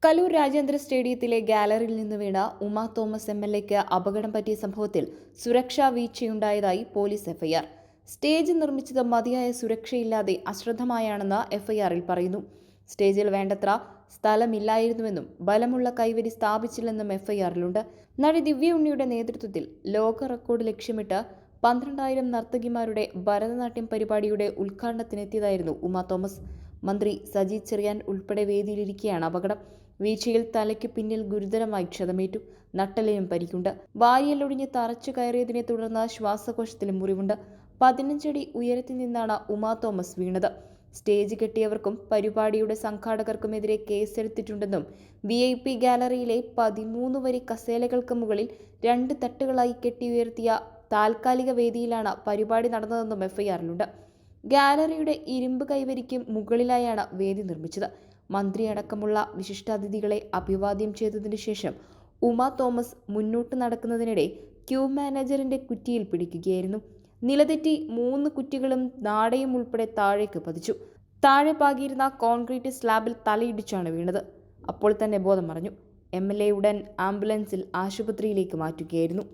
കലൂർ രാജ്യാന്തര സ്റ്റേഡിയത്തിലെ ഗാലറിയിൽ നിന്ന് വീണ ഉമ തോമസ് എംഎൽഎക്ക് അപകടം പറ്റിയ സംഭവത്തിൽ സുരക്ഷാ വീഴ്ചയുണ്ടായതായി പോലീസ് എഫ്ഐആർ. സ്റ്റേജ് നിർമ്മിച്ചത് മതിയായ സുരക്ഷയില്ലാതെ അശ്രദ്ധമായാണെന്ന് എഫ്ഐആറിൽ പറയുന്നു. സ്റ്റേജിൽ വേണ്ടത്ര സ്ഥലമില്ലായിരുന്നുവെന്നും ബലമുള്ള കൈവരി സ്ഥാപിച്ചില്ലെന്നും എഫ്ഐആറിലുണ്ട്. നടി ദിവ്യ ഉണ്ണിയുടെ നേതൃത്വത്തിൽ ലോക റെക്കോർഡ് ലക്ഷ്യമിട്ട് 12,000 നർത്തകിമാരുടെ ഭരതനാട്യം പരിപാടിയുടെ ഉദ്ഘാടനത്തിനെത്തിയതായിരുന്നു ഉമ തോമസ്. മന്ത്രി സജി ചെറിയാൻ ഉൾപ്പെടെ വേദിയിലിരിക്കെയാണ് അപകടം. വീഴ്ചയിൽ തലയ്ക്ക് പിന്നിൽ ഗുരുതരമായി ക്ഷതമേറ്റു. നട്ടെല്ലിനും പരിക്കുണ്ട്. വാരിയെല്ലൊടിഞ്ഞ് തറച്ചു കയറിയതിനെ തുടർന്ന് ശ്വാസകോശത്തിലും മുറിവുണ്ട്. 15 അടി ഉയരത്തിൽ നിന്നാണ് ഉമ തോമസ് വീണത്. സ്റ്റേജ് കെട്ടിയവർക്കും പരിപാടിയുടെ സംഘാടകർക്കുമെതിരെ കേസെടുത്തിട്ടുണ്ടെന്നും VIP ഗാലറിയിലെ 13 വരി കസേലകൾക്ക് മുകളിൽ 2 തട്ടുകളായി കെട്ടിയുയർത്തിയ താൽക്കാലിക വേദിയിലാണ് പരിപാടി നടന്നതെന്നും എഫ്ഐആറിലുണ്ട്. ഗാലറിയുടെ ഇരുമ്പ് കൈവരിക്ക് മുകളിലായാണ് വേദി നിർമ്മിച്ചത്. മന്ത്രിയടക്കമുള്ള വിശിഷ്ടാതിഥികളെ അഭിവാദ്യം ചെയ്തതിനു ശേഷം ഉമ തോമസ് മുന്നോട്ട് നടക്കുന്നതിനിടെ ക്യൂ മാനേജറിന്റെ കുറ്റിയിൽ പിടിക്കുകയായിരുന്നു. നിലതെറ്റി 3 കുറ്റികളും നാടയും ഉൾപ്പെടെ താഴേക്ക് പതിച്ചു. താഴെ പാകിയിരുന്ന കോൺക്രീറ്റ് സ്ലാബിൽ തലയിടിച്ചാണ് വീണത്. അപ്പോൾ തന്നെ ബോധം മറഞ്ഞു. MLA ഉടൻ ആംബുലൻസിൽ ആശുപത്രിയിലേക്ക് മാറ്റുകയായിരുന്നു.